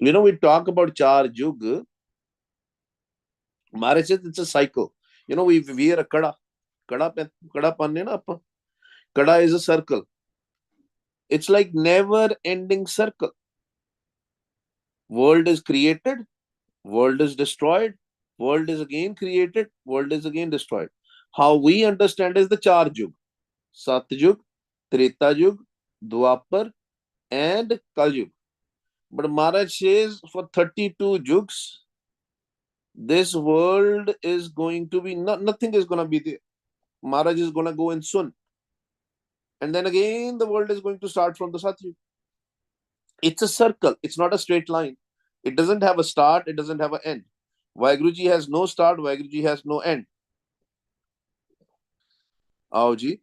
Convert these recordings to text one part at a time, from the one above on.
We talk about char yug. Maharaj says it's a cycle. We wear a kada. Kada panne na appa. Kada is a circle. It's like never ending circle. World is created, world is destroyed, world is again created, world is again destroyed. How we understand is the char yug: Satyug, Treta Yug, Dwapar, and Kal Yug. But Maharaj says for 32 yugs, this world is going to be nothing is going to be there. Maharaj is going to go in soon. And then again, the world is going to start from the Satyug. It's a circle, it's not a straight line. It doesn't have a start, it doesn't have an end. Vaiguruji has no start, Vaiguruji has no end. Aao ji,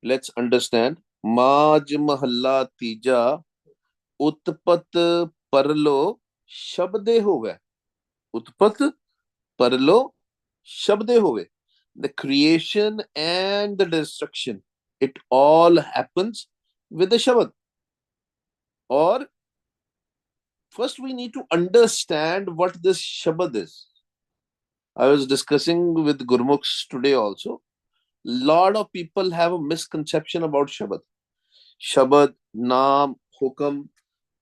let's understand. Maaj Mahalla Tija Utpat Parlo Shabde Hove. Utpat Parlo Shabde Hove. The creation and the destruction, it all happens with the Shabad. Or first we need to understand what this Shabad is. I was discussing with Gurmukhs today also. Lot of people have a misconception about Shabad. Shabad, Naam, Hukam,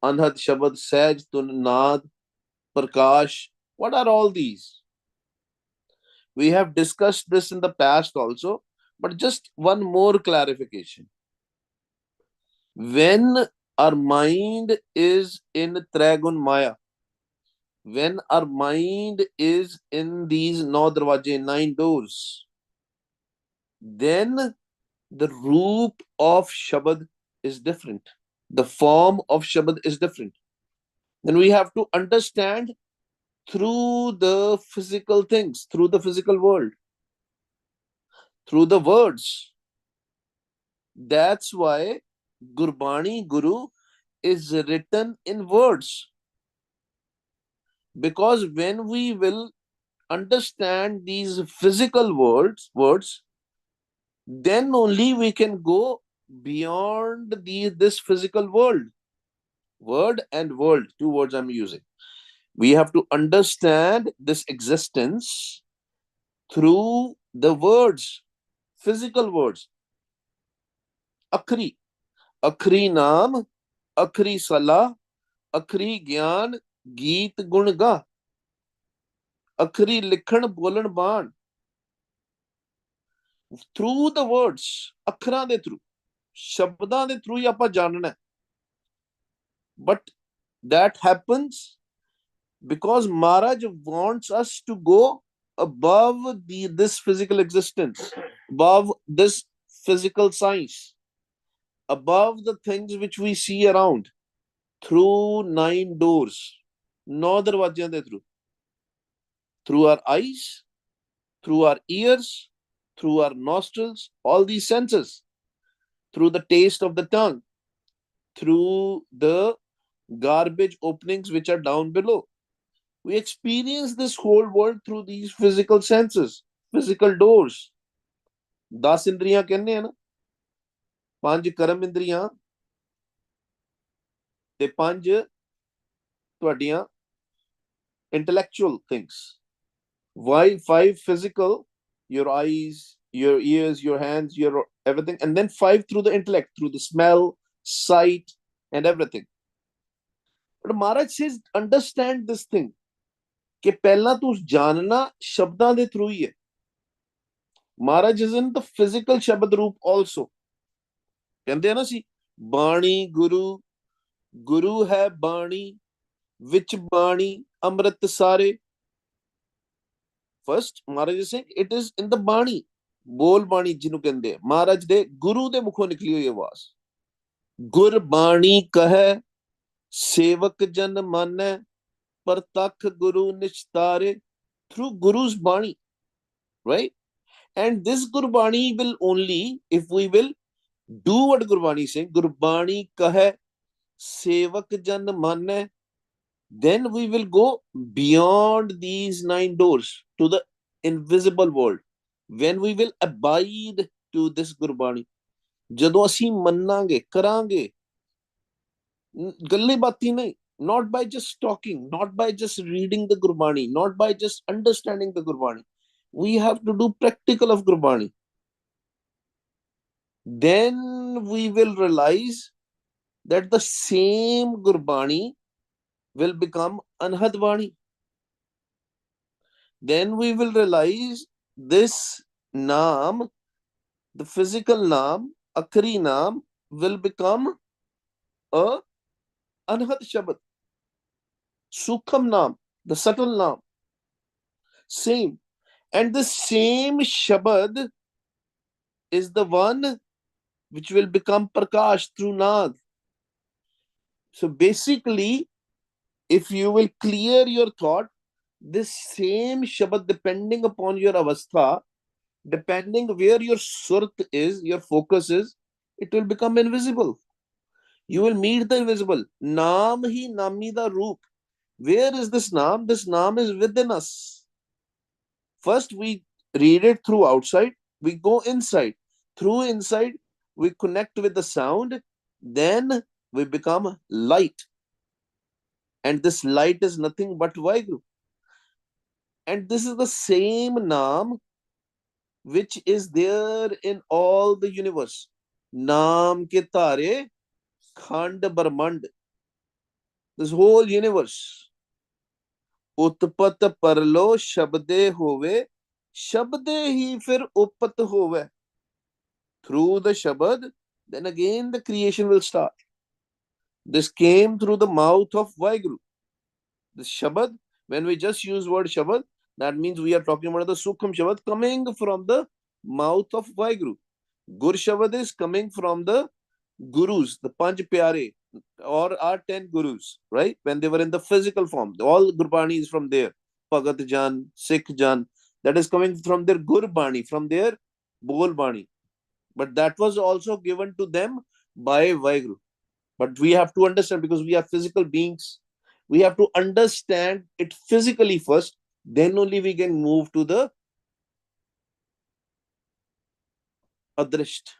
Anhad Shabad, Saj, Tun, Naad, Prakash. What are all these? We have discussed this in the past also, but just one more clarification. When our mind is in Tragun Maya, when our mind is in these nau darwaje, 9 doors, then the roop of Shabad is different. The form of Shabad is different. Then we have to understand through the physical things, through the physical world, through the words. That's why Gurbani Guru is written in words. Because when we will understand these physical words, then only we can go beyond this physical world. Word and world, 2 words I'm using. We have to understand this existence through the words, physical words. Akhri, akhri naam, akhri salah, akhri gyan, geet gun ga. Akhri likhan bolan baan. Through the words, ਅੱਖਰਾਂ ਦੇ through, ਸ਼ਬਦਾਂ ਦੇ through ਹੀ ਆਪਾਂ ਜਾਣਨਾ. But that happens because Maharaj wants us to go above this physical existence, above this physical science, above the things which we see around, through 9 doors, 9 ਦਰਵਾਜ਼ਿਆਂ ਦੇ through our eyes, through our ears, through our nostrils, all these senses, through the taste of the tongue, through the garbage openings which are down below. We experience this whole world through these physical senses, physical doors. 10 ਇੰਦਰੀਆਂ ਕਹਿੰਦੇ ਆ ਨਾ, 5 ਕਰਮ ਇੰਦਰੀਆਂ ਤੇ 5 ਤੁਹਾਡੀਆਂ intellectual things. Why 5 physical? Your eyes, your ears, your hands, your everything, and then 5 through the intellect, through the smell, sight, and everything. But Maharaj says, understand this thing, कि पहला तू जानना शब्दां दे through ही है. Maharaj is in the physical Shabad roop also. कहंदे ना सी, बाणी गुरु, गुरु है बाणी, विच बाणी अमृत सारे. First, Maharaj is saying it is in the Bani. Bol Bani ਜਿਹਨੂੰ ਕਹਿੰਦੇ ਮਹਾਰਾਜ ਦੇ ਗੁਰੂ ਦੇ ਮੁਖੋਂ ਨਿਕਲੀ ਹੋਈ ਆਵਾਜ਼. ਗੁਰ ਬਾਣੀ ਕਹੈ ਸੇਵਕ ਜਨ ਮਾਨੈ ਪ੍ਰਤੱਖ ਗੁਰੂ ਨਿਸ਼ਤਾਰੇ. Through Guru's Bani, right? And this Gurbani will only, if we will do what Gurbani is saying, Gurbani kahe sevak jan manne, then we will go beyond these 9 doors to the invisible world. When we will abide to this Gurbani, ਜਦੋਂ ਅਸੀਂ ਮੰਨਾਂਗੇ ਕਰਾਂਗੇ, ਗੱਲੇ ਬਾਤੀ ਨਹੀਂ, not by just talking, not by just reading the Gurbani, not by just understanding the Gurbani. We have to do practical of Gurbani. Then we will realize that the same Gurbani will become Anhadvani. Then we will realize this Naam, the physical Naam, Akhri Naam, will become a Anhad Shabad. Sukham Naam, the subtle Naam. Same. And the same Shabad is the one which will become Prakash through Naad. So basically, if you will clear your thought, this same Shabad, depending upon your avastha, depending where your surat is, your focus is, it will become invisible. You will meet the invisible. Naam hi nami da roop. Where is this Naam? This Naam is within us. First, we read it through outside, we go inside. Through inside, we connect with the sound, then we become light. And this light is nothing but Vaheguru. And this is the same Naam which is there in all the universe. Naam ke tare khand brahmand. This whole universe. Utpat parlo shabde hove, shabde hi fir upat hove. Through the Shabad, then again the creation will start. This came through the mouth of Vaheguru. The Shabad, when we just use word Shabad, that means we are talking about the Sukham Shabad coming from the mouth of Vaheguru. Gur Shabad is coming from the Gurus, the Panch Pyare, or our 10 Gurus, right? When they were in the physical form. All Gurbani is from there. Bhagat Jan, Sikh Jan, that is coming from their Gurbani, from their Bol Bani. But that was also given to them by Vaheguru. But we have to understand, because we are physical beings, we have to understand it physically first, then only we can move to the adrisht,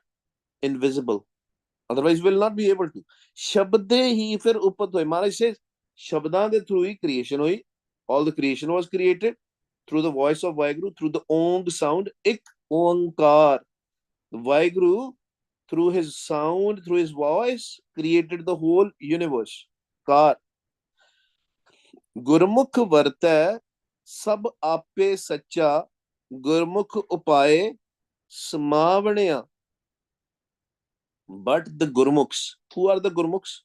invisible. Otherwise, we'll not be able to. Shabde hi fir upat hoye. Maharaj says, Shabdan de through hi creation hoyi. All the creation was created through the voice of Vaheguru, through the Ong sound, Ik Onkar. Vaheguru, through his sound, through his voice, created the whole universe. Kar. Gurmukh vartay, sab ape sacha, Gurmukh upaye, samavaniya. But the Gurmukhs, who are the Gurmukhs?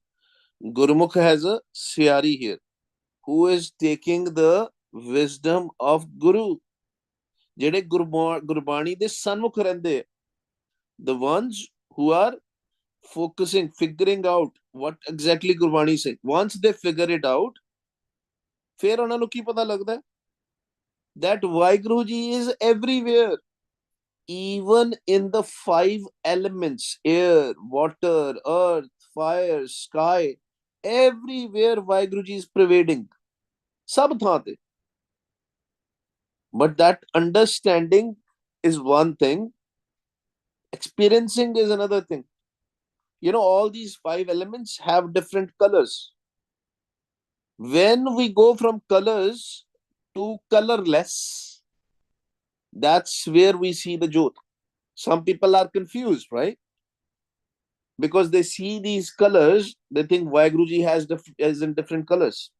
Gurmukh has a Syari here, who is taking the wisdom of Guru. ਜਿਹੜੇ ਗੁਰਬਾਣੀ ਦੇ ਸਨਮੁਖ ਰਹਿੰਦੇ, the ones who are focusing, figuring out what exactly Gurbani is saying. Once they figure it out, ਫਿਰ ਉਹਨਾਂ ਨੂੰ ਕੀ ਪਤਾ ਲੱਗਦਾ that Vaheguru Ji is everywhere, even in the 5 elements: air, water, earth, fire, sky. Everywhere Vaheguru Ji is pervading. ਸਭ ਥਾਂ ਤੇ. But that understanding is one thing, experiencing is another thing. You know, all these 5 elements have different colors. When we go from colors to colorless, that's where we see the Jyot. Some people are confused, right? Because they see these colors, they think Vaheguru Ji is in different colors.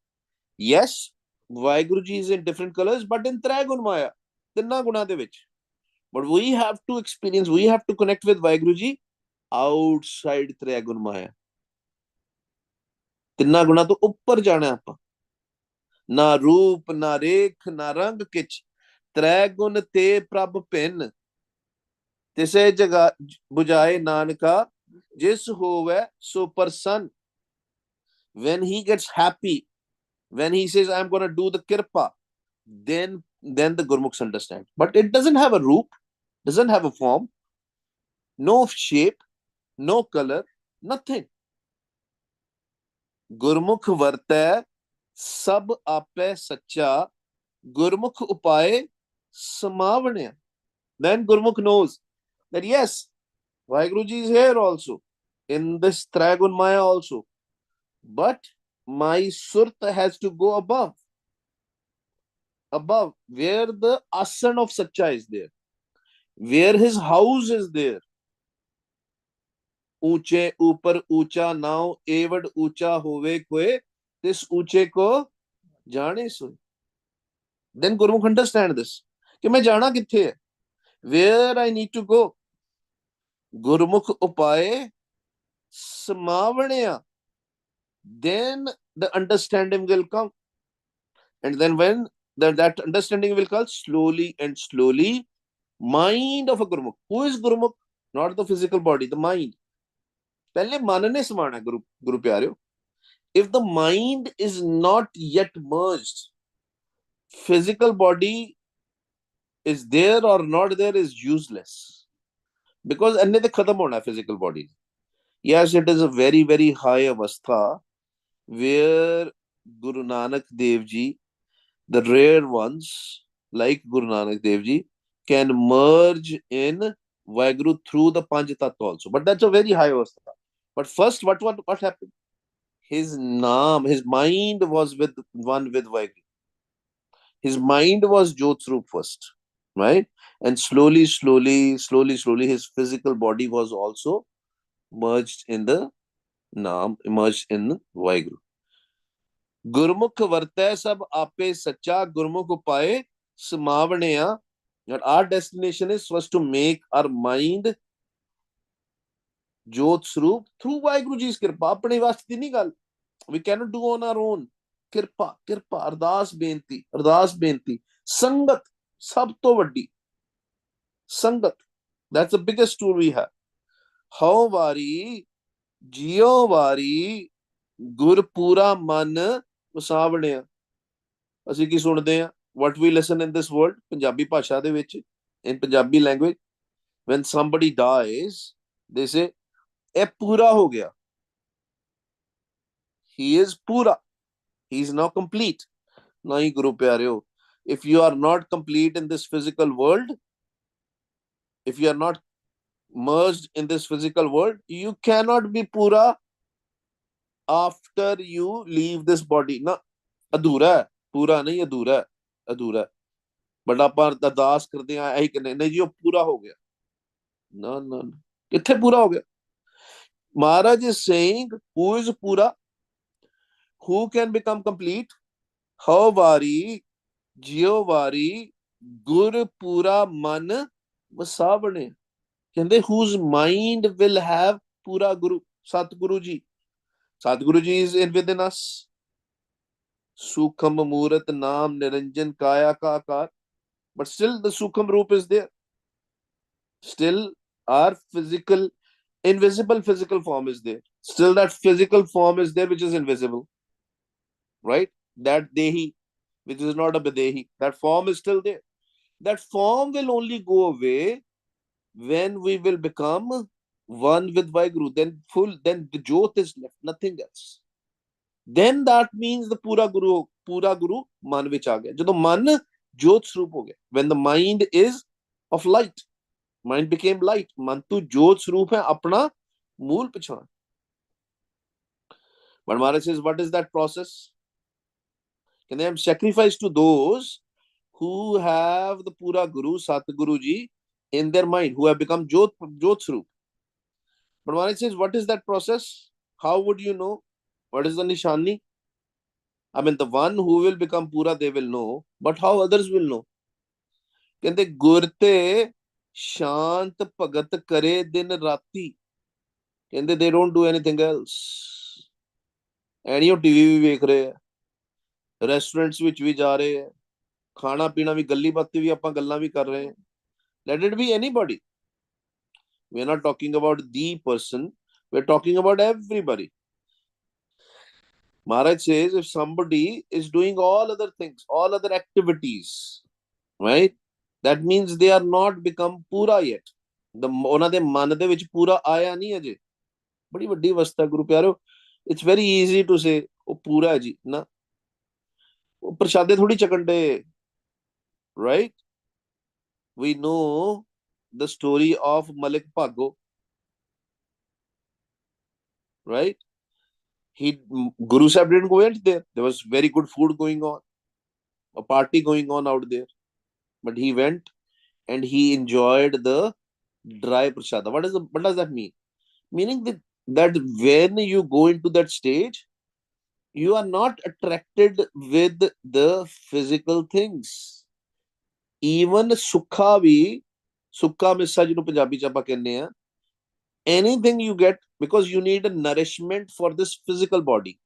Yes, Vaheguru Ji is in different colors, but in Trigun Maya, Tinna Guna de vich. But we have to experience, we have to connect with Vaheguru Ji outside Trigun Maya. Tinna Guna to uppar jana aapa. Na roop, na rekh, na rang kich. Trigun te prabh pin. Tise jaga bujaye nanka, jis hove so person. When he gets happy, when he says, I'm going to do the kirpa, then the Gurmukhs understand. But it doesn't have a roop, doesn't have a form, no shape, no color, nothing. Gurmukh vartay, sab ape sacha, Gurmukh upaye samavanya. Then Gurmukh knows that yes, Vaheguru Ji is here also, in this Trigun Maya also. But my surat has to go above where the asan of sacha is there, where his house is there. ऊंचे ऊपर ऊंचा नाव एवड ऊंचा होवे कोए तिस ऊंचे को जाने सोए. Then Gurmukh understand this कि मैं जाना किथे है, where I need to go. Gurmukh upaye samavਣਿਆ, then the understanding will come. And then when that understanding will come, slowly and slowly, mind of a Gurmukh. Who is Gurmukh? Not the physical body, the mind. पहले मन ने समाना है गुरु प्यारे. If the mind is not yet merged, physical body is there or not there is useless. Because अन्य तो खत्म होना है physical body. Yes, it is a very, very high avastha where Guru Nanak Dev Ji, the rare ones like Guru Nanak Dev Ji, can merge in Vaheguru through the Panch Tattva also. But that's a very high avastha. But first, what happened? His naam, his mind was with one with Vaheguru. His mind was Jyotsrup first, right? And slowly, slowly, slowly, slowly, his physical body was also merged in the naam, merged in Vaheguru. Gurmukh vartay sab ape sacha, Gurmukh upaye samavਣਿਆ. And our destination is was to make our mind Jyot Swarup through Vaheguru Ji's kirpa. Apne vaste di nahi gal. We cannot do on our own. Kirpa, kirpa, ardas benti. Sangat, sab to vaddi. Sangat. That's the biggest tool we have. How vari, jio vari, gur pura man ਵਸਾਵਣਿਆ. ਅਸੀਂ ਕੀ ਸੁਣਦੇ ਆ? What we listen in this world, Punjabi ਭਾਸ਼ਾ ਦੇ ਵਿੱਚ, in Punjabi language, when somebody dies, they say, ਇਹ ਪੂਰਾ ਹੋ ਗਿਆ. He is pura. He is now complete. ਨਹੀਂ ਗੁਰੂ ਪਿਆਰਿਓ, if you are not complete in this physical world, if you are not merged in this physical world, you cannot be pura after you leave this body. Na, ਅਧੂਰਾ ਹੈ, ਪੂਰਾ ਨਹੀਂ, ਅਧੂਰਾ ਹੈ, ਅਧੂਰਾ ਹੈ. ਬਟ ਆਪਾਂ ਅਰਦਾਸ ਕਰਦੇ ਆ ਇਹੀ ਕਹਿੰਦੇ ਨਹੀਂ ਜੀ ਉਹ ਪੂਰਾ ਹੋ ਗਿਆ. ਨਾ ਨਾ ਕਿੱਥੇ ਪੂਰਾ ਹੋ ਗਿਆ? Maharaj is saying, who is pura? Who can become complete? How vari, jio vari, gur pura man vasavane. ਕਹਿੰਦੇ whose mind will have pura guru, Satguru ji. Satguru ji is within us. Sukham Murat Naam Niranjan Kaya Ka Akar. But still the Sukham Roop is there. Still our physical, invisible physical form is there. Still that physical form is there which is invisible. Right? That Dehi, which is not a Badehi. That form is still there. That form will only go away when we will become one with Vaheguru. Then the Jyot is left, nothing else. Then that means the pura guru man vich aa gaya. Jadon man Jyot Swarup ho gaya. When the mind is of light, mind became light. Man tu Jyot Swarup hai apna mool pechan. But Maharaj says, what is that process? Can they have sacrifice to those who have the pura guru, Satguru ji, in their mind, who have become Jyot Swarup. But Maharaj says, what is that process? How would you know? What is the nishani? I mean, the one who will become pura, they will know. But how others will know? ਕਹਿੰਦੇ ਗੁਰ ਤੇ ਸ਼ਾਂਤ ਭਗਤ ਕਰੇ ਦਿਨ ਰਾਤੀ. ਕਹਿੰਦੇ they don't do anything else. ਐਨੀ ਉਹ TV ਵੀ ਵੇਖ ਰਹੇ ਆ, ਰੈਸਟੋਰੈਂਟਸ ਵਿੱਚ ਵੀ ਜਾ ਰਹੇ ਆ, ਖਾਣਾ ਪੀਣਾ ਵੀ, ਗੱਲੀ ਬਾਤੀ ਵੀ ਆਪਾਂ ਗੱਲਾਂ ਵੀ ਕਰ ਰਹੇ ਆ. Let it be anybody. We are not talking about the person. We are talking about everybody. Maharaj says, if somebody is doing all other things, all other activities, right, that means they are not become pura yet. ਉਹਨਾਂ ਦੇ ਮਨ ਦੇ ਵਿੱਚ ਪੂਰਾ ਆਇਆ ਨਹੀਂ ਅਜੇ. ਬੜੀ ਵੱਡੀ ਅਵਸਥਾ ਗੁਰੂ ਪਿਆਰੋ. It's very easy to say, ਉਹ ਪੂਰਾ ਹੈ ਜੀ, ਨਾ, ਉਹ ਪ੍ਰਸ਼ਾਦੇ ਥੋੜੀ ਚੱਕਣ ਦੇ. Right? We know the story of Malik Bhago. Right? Guru Sahib didn't go out there. There was very good food going on, a party going on out there. But he went and he enjoyed the dry prasada. What does that mean? Meaning that when you go into that stage, you are not attracted with the physical things. Even sukha ਵੀ ਸੁੱਕਾ ਮਿੱਸਾ ਜਿਹਨੂੰ ਪੰਜਾਬੀ ਚ ਆਪਾਂ ਕਹਿੰਦੇ ਆ, anything you get, because you need a nourishment for this physical body.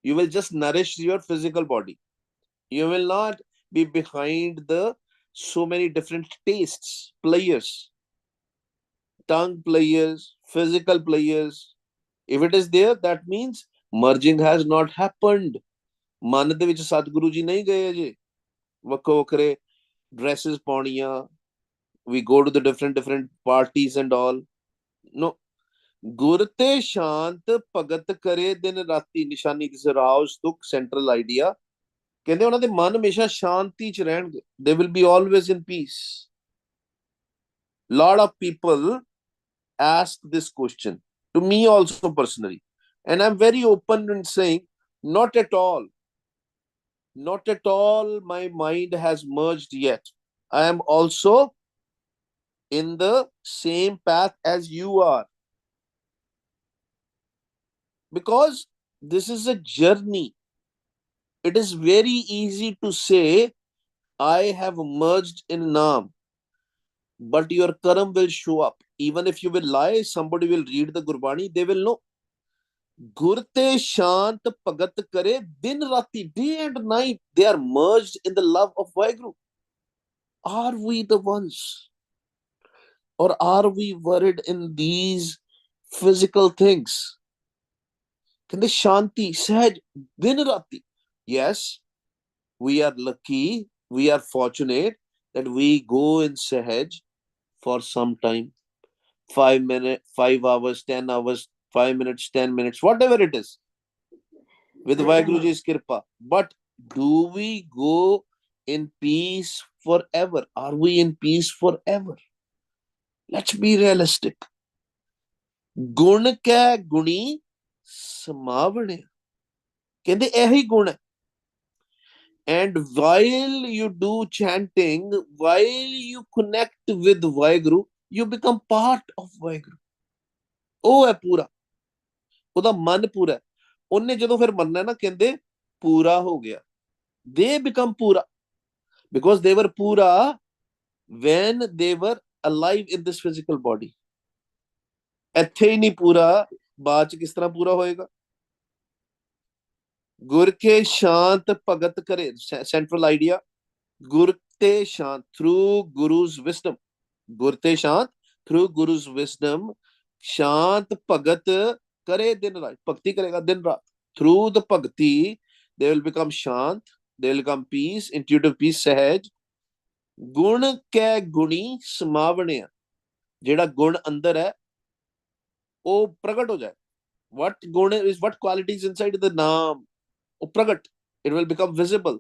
You will just nourish your physical body. You will not be behind the so many different tastes, players, tongue players, physical players. If it is there, that means merging has not happened. ਮਨ ਦੇ ਵਿੱਚ ਸਤਿਗੁਰੂ ਜੀ ਨਹੀਂ ਗਏ ਅਜੇ ਵੱਖੋ ਵੱਖਰੇ dresses ਪਾਉਣੀਆਂ, we go to the different parties and all. No. ਗੁਰ ਤੇ ਸ਼ਾਂਤ ਭਗਤ ਕਰੇ ਦਿਨ ਰਾਤੀ, ਨਿਸ਼ਾਨੀ ਦਿਸ ਰਾਉਸ ਤੁਕ ਸੈਂਟਰਲ ਆਈਡੀਆ। ਕਹਿੰਦੇ ਉਹਨਾਂ ਦੇ ਮਨ ਹਮੇਸ਼ਾ ਸ਼ਾਂਤੀ ਚ ਰਹਿਣਗੇ। they will be always in peace. Lot of people ask this question to me also personally, and I'm very open in saying not at all. Not at all my mind has merged yet. I am also in the same path as you are, because this is a journey. It is very easy to say I have merged in Naam, but your karam will show up. Even if you will lie, somebody will read the Gurbani, they will know. Gur te shant bhagat kare din rati, day and night, they are merged in the love of Vaheguru. Are we the ones, or are we worried in these physical things? Can they shanti sahaj din rati? Yes, we are lucky, we are fortunate that we go in sahaj for some time, 5 minutes, 5 hours, 10 hours, 5 minutes, 10 minutes, whatever it is, with Vaheguruji's kirpa. But do we go in peace forever? Are we in peace forever? Let's be realistic. Gun kੈ ਗੁਣੀ ਸਮਾਵਣੇ, ਕਹਿੰਦੇ ਇਹੀ ਗੁਣ ਹੈ। And while you do chanting, while you connect with Vaheguru, you become part of Vaheguru. ਉਹ ਹੈ ਪੂਰਾ, ਉਹਦਾ ਮਨ ਪੂਰਾ ਹੈ। ਉਹਨੇ ਜਦੋਂ ਫਿਰ ਮੰਨਣਾ ਨਾ, ਕਹਿੰਦੇ ਪੂਰਾ ਹੋ ਗਿਆ। They become pura because they were pura when they were alive in this physical body. ਇੱਥੇ ਹੀ ਨਹੀਂ ਪੂਰਾ, ਬਾਅਦ ਚ ਕਿਸ ਤਰ੍ਹਾਂ ਪੂਰਾ ਹੋਏਗਾ? ਗੁਰ ਕੇ ਸ਼ਾਂਤ ਭਗਤ ਕਰੇ, central idea. ਗੁਰ ਤੇ ਸ਼ਾਂਤ, through Guru's wisdom. ਗੁਰ ਤੇ ਸ਼ਾਂਤ, through Guru's wisdom. ਸ਼ਾਂਤ ਭਗਤ ਕਰੇ ਦਿਨ ਰਾਤ, ਭਗਤੀ ਕਰੇਗਾ ਦਿਨ ਰਾਤ. Through the bhakti, they will become shant, they will become peace, intuitive peace, sahaj. ਗੁਣ ਕੈ ਗੁਣੀ ਸਮਾਵਣਿਆ, ਜਿਹੜਾ ਗੁਣ ਅੰਦਰ ਹੈ ਉਹ ਪ੍ਰਗਟ ਹੋ ਜਾਏ। What gun is, what qualities inside the naam? Pragat. It will become visible.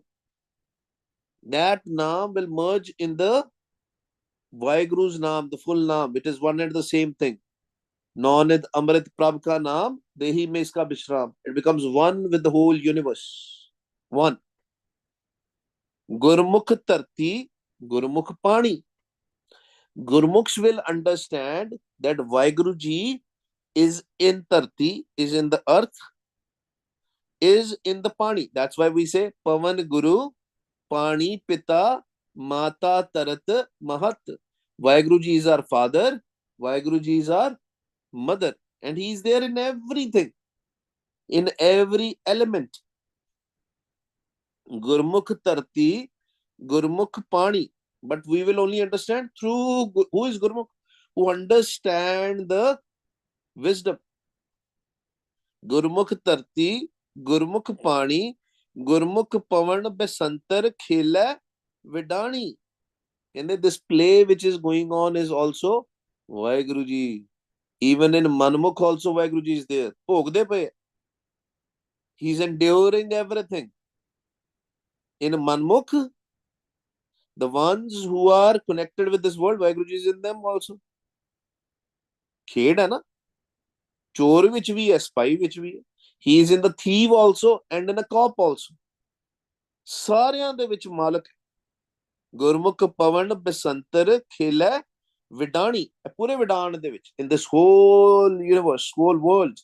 That naam will merge in the Vaheguru's naam, the full naam. It is one and the same thing. Naunid Amrit Prabh ka naam, dehi mein iska bishram. It becomes one with the whole universe. One. Gurmukh Tarti, Gurmukh Pani. Gurmukhs will understand that Vaheguruji is in Tarti, is in the earth, is in the Pani. That's why we say Pavan Guru, Pani Pita, Mata Tarat Mahat. Vaheguruji is our father, Vaheguruji is our mother, and he is there in everything, in every element. Gurmukh Tarti, Gurmukh Pani. But we will only understand through who is Gurmukh? Who understand the wisdom. Gurmukh Tarti, Gurmukh Pani, Gurmukh Pavan Besantar Khela Vidani. And this play which is going on is also Vaheguruji. Even in Manmukh also Vaheguruji is there. Bhogde pe. He's enduring everything. In Manmukh, the ones who are connected with this world, Vaheguruji is in them also. Khed hai na? Chor vich bhi hai, spy vich bhi hai. He is in the thief also and in a cop also. ਸਾਰਿਆਂ ਦੇ ਵਿੱਚ ਮਾਲਕ ਗੁਰਮੁਖ ਪਵਨ ਬਸੰਤਰ ਖੇਲੇ ਵਿਡਾਣੀ, ਪੂਰੇ ਵਿਡਾਣ ਦੇ ਵਿੱਚ, in this whole universe, whole world.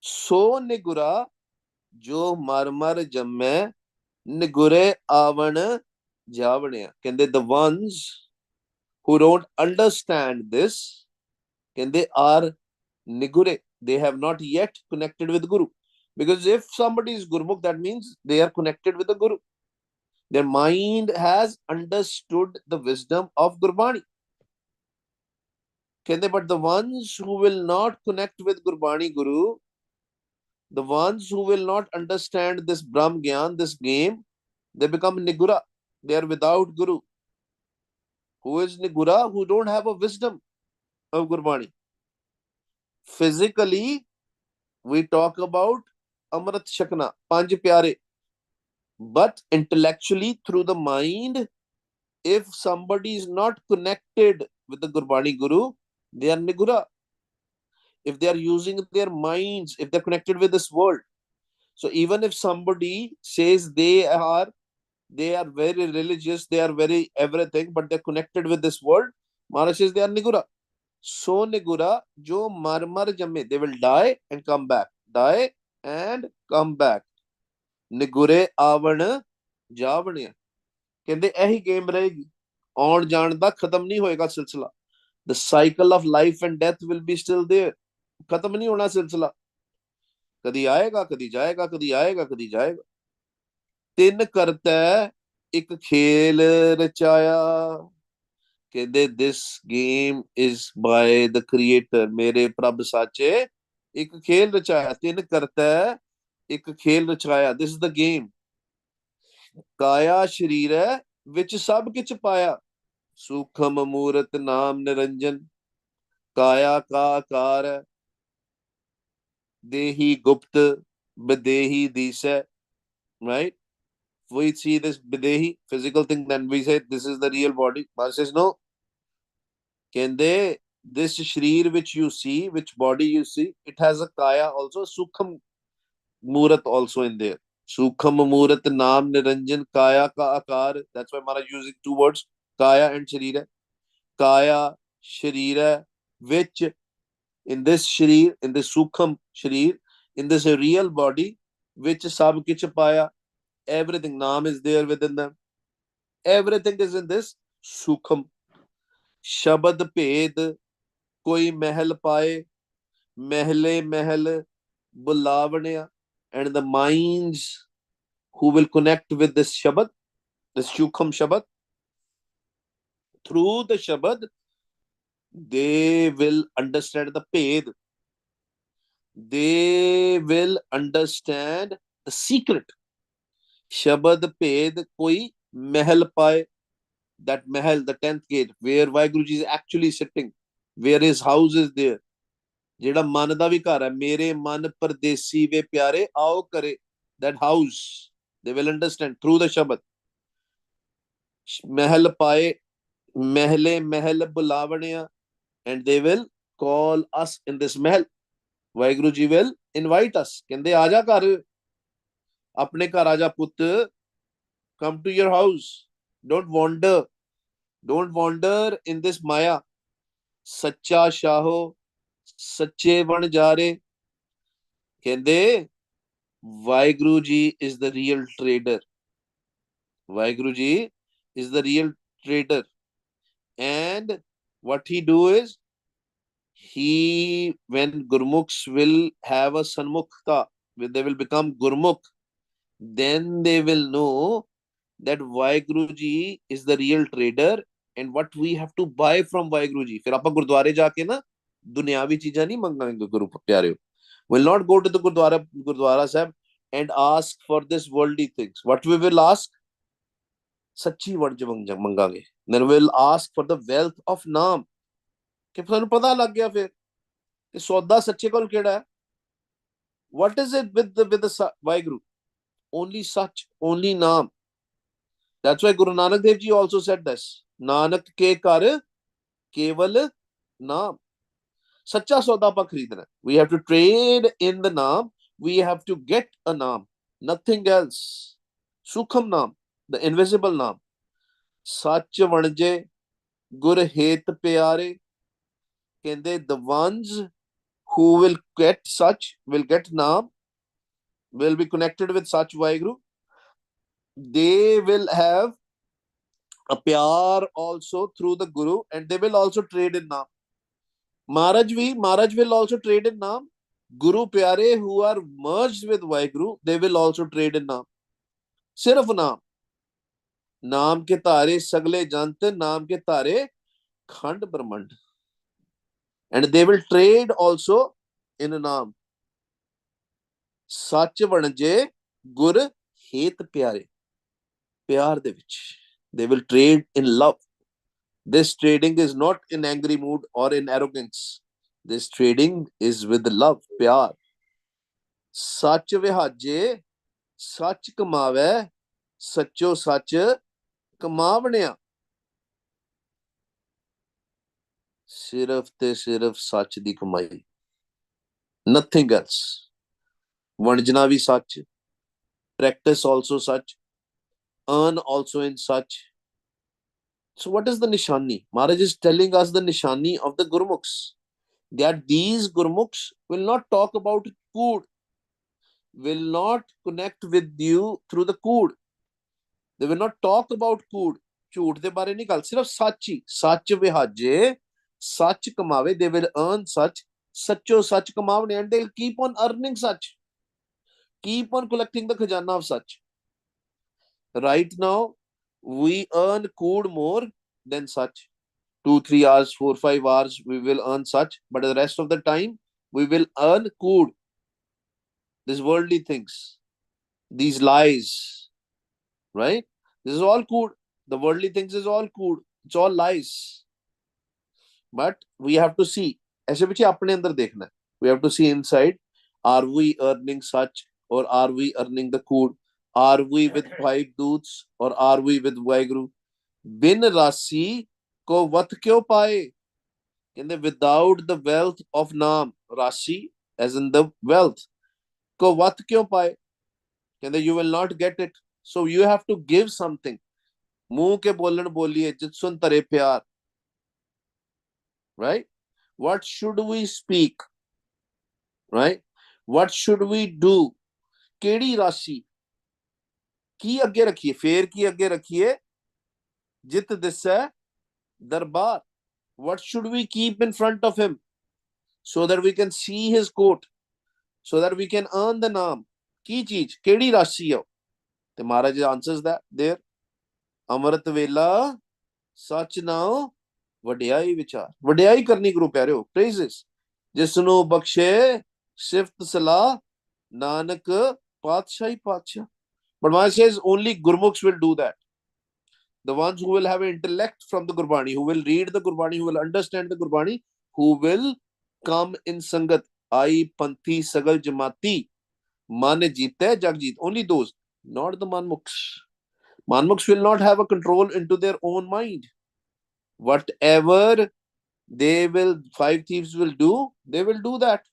ਸੋ ਨਿਗੁਰਾ ਜੋ ਮਰ ਮਰ ਜੰਮੈ ਨਿਗੁਰੇ ਆਵਣ ਜਾਵਣਿਆ। ਕਹਿੰਦੇ the ones who don't understand this, ਕਹਿੰਦੇ are nigure, they have not yet connected with Guru. Because if somebody is Gurmukh, that means they are connected with the Guru. Their mind has understood the wisdom of Gurbani. But the ones who will not connect with Gurbani Guru, the ones who will not understand this Brahm Gyan, this game, they become Nigura. They are without Guru. Who is Nigura? Who don't have a wisdom of Gurbani. Physically, we talk about Amrit Shakna, Panj Pyare. But intellectually, through the mind, if somebody is not connected with the Gurbani Guru, they are Nigura. If they are using their minds, if they're connected with this world. So even if somebody says they are very religious, they are very everything, but they're connected with this world, Maharaj says they are Nigura. So Nigura, jo mar mar jamme, they will die and come back. Die and come back. Nigure avan ਜਾਵਣਿਆ। ਕਹਿੰਦੇ ਇਹੀ game ਰਹੇਗੀ, ਆਉਣ ਜਾਣ ਦਾ ਖਤਮ ਨਹੀਂ ਹੋਏਗਾ ਸਿਲਸਿਲਾ। The cycle of life and death will be still there. ਖਤਮ ਨਹੀਂ ਹੋਣਾ ਸਿਲਸਿਲਾ, ਕਦੀ ਆਏਗਾ ਕਦੀ ਜਾਏਗਾ, ਕਦੀ ਆਏਗਾ ਕਦੀ ਜਾਏਗਾ। ਤਿੰਨ ਕਰਤੈ ਇੱਕ ਖੇਲ ਰਚਾਇਆ। ਕਹਿੰਦੇ this game is by the creator, ਮੇਰੇ ਪ੍ਰਭ ਸਾਚੇ ਇੱਕ ਖੇਲ ਰਚਾਇਆ। ਤਿੰਨ ਕਰਤੈ ਇੱਕ ਖੇਲ ਰਚਾਇਆ, this is the game. ਕਾਇਆ ਸ਼ਰੀਰ ਹੈ ਵਿੱਚ ਸਭ ਕਿਛ ਪਾਇਆ, ਸੂਖਮ ਮੂਰਤ ਨਾਮ ਨਿਰੰਜਨ। ਕਾਇਆ ਕਾ ਆਕਾਰ ਹੈ, ਦੇਹੀ ਗੁਪਤ ਵਿਦੇਹੀ ਦੀਸੈ। Right? We see this bidehi, physical thing, then we say this is the real body. Maharaj says no. Kende, this shreer which you see, which body you see, it has a kaya also, sukham murat also in there. Sukham murat naam niranjan kaya ka akar. That's why Maharaj using two words, kaya and shreer. Kaya, shreer, which in this shreer, in this sukham shreer, in this real body, which sab kich paya, everything, naam is there within them. Everything is in this sukham. Shabad ped, koi mahal paye, mahle mahal bulavanya. And the minds who will connect with this shabad, this sukham shabad, through the shabad, they will understand the ped. They will understand the secret. Shabad ped koi mahal paye. That mahal, the 10th gate, where Vaheguruji is actually sitting, where his house is there. ਜਿਹੜਾ ਮਨ ਦਾ ਵੀ ਘਰ ਹੈ, ਮੇਰੇ ਮਨ ਪਰਦੇਸੀ ਵੇ ਪਿਆਰੇ ਆਓ ਕਰੇ, that house, they will understand through the Shabad. महल पाए, महले महल बुलावणिया, and they will call us in this Mahal. Vaheguruji will invite us. ਕਹਿੰਦੇ ਆ ਜਾ ਘਰ, ਆਪਣੇ ਘਰ ਆ ਜਾ ਪੁੱਤ, come to your house. Don't wander in this Maya. Sacha Shaho, Sache Ban Jare. Kende, Vaheguruji is the real trader. Vaheguruji is the real trader. And what he do is, when Gurmukhs will have a Sanmukhta, they will become Gurmukh, then they will know that Vaheguruji is the real trader and what we have to buy from Vaheguruji. फिर आप गुरुद्वारे जाके ना दुनियावी चीजें नहीं मंगाएंगे गुरु प्यारे. Will not go to the Gurudwara Sahib and ask for this worldly things. What we will ask? सच्ची word मंगाएंगे. Then we will ask for the wealth of naam. कि ਸਾਨੂੰ पता लग गया फिर कि सौदा सच्चे कोल केड़ा है. What is it with the Vaheguru? Only such, only naam. That's why Guru Nanak Dev Ji also said this. Nanak ke kar keval naam. सच्चा सौदा ਆਪਾਂ ਖਰੀਦਣਾ है. We have to trade in the naam. We have to get a naam. Nothing else. Sukham naam, the invisible naam. सच वणजे गुर हेत प्यारे. ਕਹਿੰਦੇ the ones who will get such, will get naam, will be connected with such Vaheguru. They will have a pyar also through the Guru, and they will also trade in naam. Maharaj will also trade in naam. Guru pyare who are merged with Vaheguru, they will also trade in naam. Sirf naam. नाम के तारे सगले जंत, नाम के तारे खंड ब्रह्मंड. And they will trade also in naam. सच वणजे गुर हेत प्यारे. प्यार दे विच. They will trade in love. This trading is not in angry mood or in arrogance. This trading is with love, प्यार. सच विहाजे सच कमावे, सच्चो सच कमावणिया. सिर्फ ते सिर्फ सच दी कमाई. Nothing else. वंजना भी सच. Practice also such. Earn also in such. So what is the nishani? Maharaj is telling us the nishani of the Gurmukhs. That these Gurmukhs will not talk about food, will not connect with you through the food. They will not talk about food. झूठ ਦੇ ਬਾਰੇ ਨਹੀਂ ਗੱਲ, ਸਿਰਫ ਸੱਚ ਹੀ. ਸੱਚ ਵਿਹਾਜੇ ਸੱਚ ਕਮਾਵੇ. They will earn such. ਸੱਚੋ ਸੱਚ ਕਮਾਵਣੇ. And they'll keep on earning such. Keep on collecting the khajana of such. Right now, we earn food more than such. 2-3 hours, 4-5 hours, we will earn such. But the rest of the time, we will earn food. These worldly things, these lies, right? This is all food. The worldly things is all food. It's all lies. But we have to see. ऐसे पीछे अपने अंदर देखना. We have to see inside. Are we earning such, or are we earning the food? Are we with 5 doots, or are we with Vaheguru? Bin rasi ko vat kyo paaye? Without the wealth of naam, rasi as in the wealth, ko vat kyo paaye? You will not get it. So you have to give something. मुंह के बोलन बोलिए जित सुन तरे प्यार. Right? What should we speak? Right? What should we do? केड़ी राशि की अगे रखिए, फेर की अगे रखिए जित दिसै दरबार. What should we keep in front of him so that we can see his court, so that we can earn the naam? की चीज केड़ी राशि है? तो महाराज answers that there. अमृत वेला सच नाओ वड्याई विचार. वड्याई करनी गुरु प्यारे. Praises जिसनु बख्शे सिफत सलाह नानक पातशाही पातशाह. But Maharaj says only Gurmukhs will do that. The ones who will have an intellect from the Gurbani, who will read the Gurbani, who will understand the Gurbani, who will come in Sangat. Ai Panthi Sagal Jamati. Man Jeete Jagjeet. Only those, not the Manmukhs. Manmukhs will not have a control into their own mind. Whatever they will, 5 thieves will do, they will do that.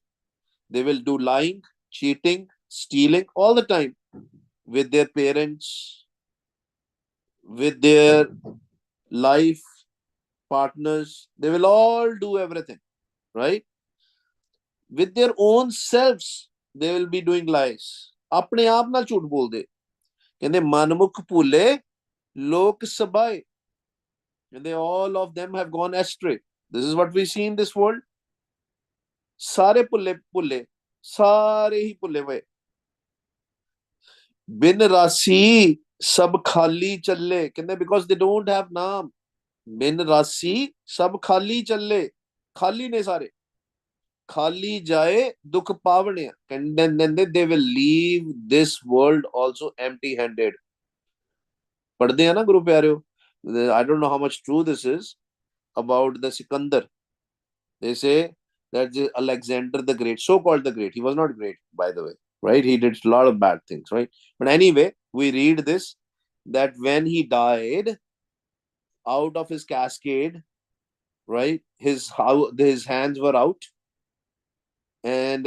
They will do lying, cheating, stealing all the time with their parents, with their life partners. They will all do everything, right? With their own selves, they will be doing lies. अपने आप ना झूठ बोल दे. कहते मनमुख भूले लोक सबाए. And they all of them have gone astray. This is what we see in this world. सारे भुल्ले भुल्ले, सारे ही भुल्ले हुए. बिन राशि सब खाली चले. कहते because they don't have naam. बिन राशि सब खाली चले. खाली ने सारे. खाली जाए दुख पावने. And then they will leave this world also empty handed. पढ़ते हैं ना गुरु प्यारे. I don't know how much true this is about the Sikandar. They say that Alexander the Great, so-called the Great, he was not great, by the way, right? He did a lot of bad things, right? But anyway, we read this, that when he died, out of his cascade, right, his hands were out, And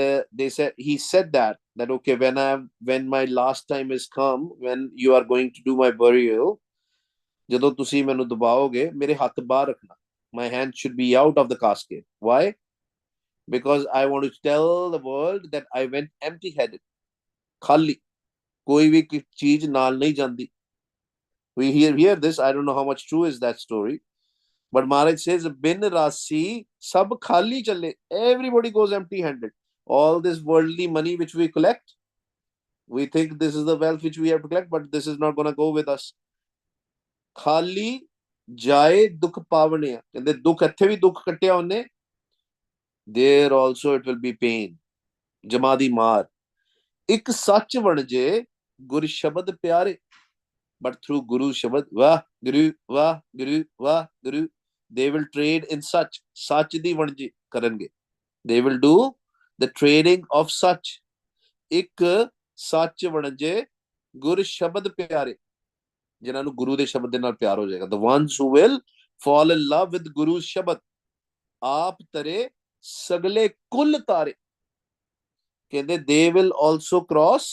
he said that okay, when my last time is come, when you are going to do my burial, ਜਦੋਂ ਤੁਸੀਂ ਮੈਨੂੰ ਦਬਾਓਗੇ ਮੇਰੇ ਹੱਥ ਬਾਹਰ ਰੱਖਣਾ. My hand should be out of the casket. Why? Because I want to tell the world that I went empty headed. ਖਾਲੀ, ਕੋਈ ਵੀ ਚੀਜ਼ ਨਾਲ ਨਹੀਂ ਜਾਂਦੀ. We hear this. I don't know how much true is that story. But Maharaj says, bin rasi sab khali chale. Everybody goes empty handed. All this worldly money which we collect, we think this is the wealth which we have to collect, but this is not going to go with us. Khali jaye dukh pavane. And the dukh ਇੱਥੇ ਵੀ ਦੁੱਖ ਕੱਟਿਆ ਉਹਨੇ, there also it will be pain. ਜਮਾਦੀ ਮਾਰ. ਇੱਕ ਸੱਚ ਬਣ ਜੇ ਗੁਰ ਸ਼ਬਦ ਪਿਆਰੇ. But through Guru Shabad, Vah Guru, Vah Guru, Vah Guru, they will trade in such. Sach di vanji karenge. They will do the trading of such. Ik sach vanje Gur Shabad pyare. ਜਿਨ੍ਹਾਂ ਨੂੰ ਗੁਰੂ ਦੇ ਸ਼ਬਦ ਦੇ ਨਾਲ ਪਿਆਰ ਹੋ ਜਾਏਗਾ. The ones who will fall in love with Guru's Shabad. ਆਪ ਤਰੇ ਸਗਲੇ ਕੁਲ ਤਾਰੇ. ਕਹਿੰਦੇ they will also cross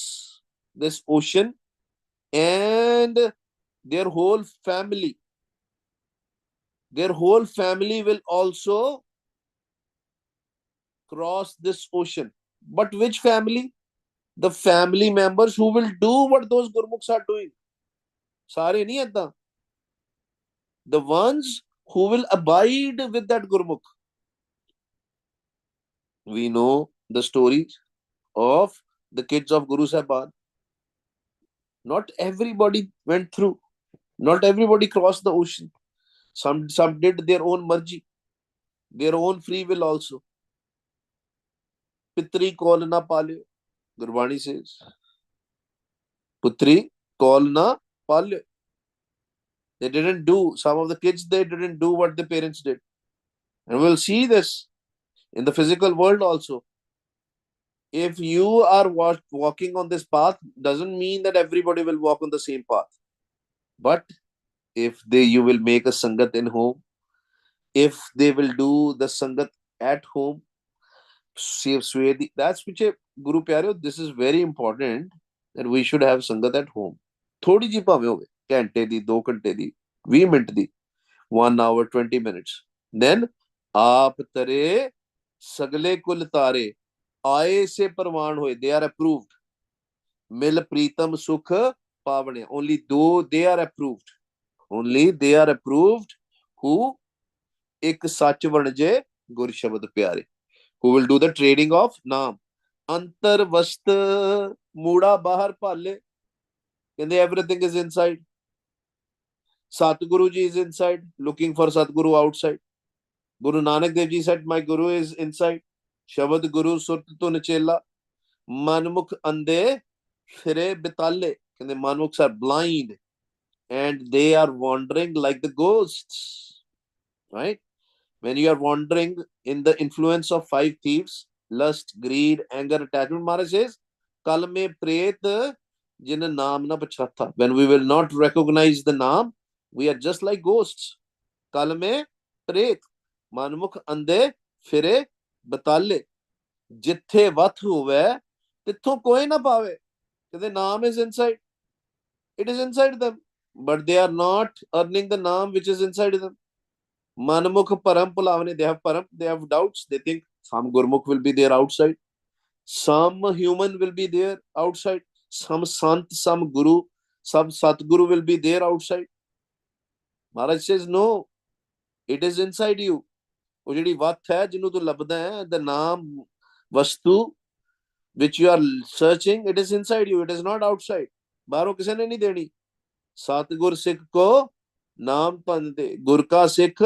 this ocean, and their whole family will also cross this ocean. But which family? The family members who will do what those gurmukhs are doing. Sare nahi eda. The ones who will abide with that gurmukh. We know the stories of the kids of Guru Sahib. Not everybody went through. Not everybody crossed the ocean. Some did their own marji, their own free will also. Pitri kol na palyo. Gurbani says. Putri kol na palyo. They didn't do, some of the kids, they didn't do what the parents did. And we'll see this in the physical world also. If you are walking on this path, doesn't mean that everybody will walk on the same path. But if you will make a sangat in home, if they will do the sangat at home, that's which Guru Pyareo, this is very important that we should have sangat at home. Thodi ji bhave hoge, ਘੰਟੇ ਦੀ 2 ਘੰਟੇ ਦੀ 20 minute ਦੀ 1 hour 20 minutes. Then ਆਪ ਤਰੇ ਸਗਲੇ ਕੁਲ ਤਾਰੇ ਆਏ ਸੇ ਪ੍ਰਵਾਨ ਹੋਏ. They are approved. ਮਿਲ ਪ੍ਰੀਤਮ ਸੁਖ ਪਾਵਣੇ. Only though they are approved. Only they are approved who ਇੱਕ ਸੱਚ ਬਣ ਜੇ ਗੁਰ ਸ਼ਬਦ ਪਿਆਰੇ. Who will do the trading of ਨਾਮ. ਅੰਤਰ ਵਸਤ ਮੂੜਾ ਬਾਹਰ ਭਾਲੇ. ਕਹਿੰਦੇ everything is inside. Satguru ji is inside, looking for Satguru outside. Guru Nanak Dev Ji said, my Guru is inside. Shabad Guru Surt Tun Chela. Manmukh Ande Fire Bitale. And the Manmukhs are blind and they are wandering like the ghosts. Right? When you are wandering in the influence of 5 thieves, lust, greed, anger, attachment, Maharaj says, Kal mein pret jin naam na pachata. When we will not recognize the naam, we are just like ghosts. Kal mein pret. Manmukh ande fire batale. Jithe vat huve, tithon koi na paave. The naam is inside. It is inside them. But they are not earning the naam which is inside them. Manmukh param pulavane. They have param, they have doubts. They think some gurmukh will be there outside. Some human will be there outside. Some sant, some guru, some satguru will be there outside. Maharaj says, no, it is inside you. ਉਹ ਜਿਹੜੀ ਵੱਤ ਹੈ ਜਿਹਨੂੰ ਤੂੰ ਲੱਭਦਾ ਹੈ, the ਨਾਮ ਵਸਤੂ which you are searching, it is inside you, it is not outside. ਬਾਹਰੋਂ ਕਿਸੇ ਨੇ ਨਹੀਂ ਦੇਣੀ. ਸਤਿਗੁਰ ਸਿੱਖ ਕੋ ਨਾਮ ਪੰਦੇ, ਗੁਰ ਕਾ ਸਿੱਖ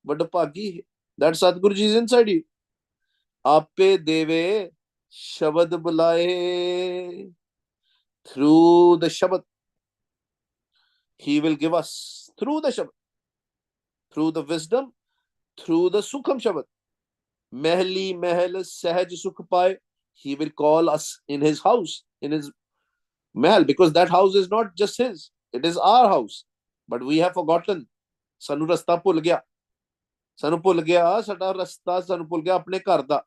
ਵੱਡ ਭਾਗੀ. that Satguru ji is inside you. ਆਪੇ ਦੇਵੇ ਸ਼ਬਦ ਬੁਲਾਏ. through the shabad he will give us, through the shabad, through the wisdom, through the sukham shabad. Mehli mahal sahaj sukh paye. He will call us in his house, in his mahal, because that house is not just his, it is our house. But we have forgotten. Sanu rasta ਭੁੱਲ ਗਿਆ. ਸਾਨੂੰ ਭੁੱਲ ਗਿਆ ਸਾਡਾ ਰਸਤਾ, ਸਾਨੂੰ ਭੁੱਲ ਗਿਆ ਆਪਣੇ ਘਰ ਦਾ.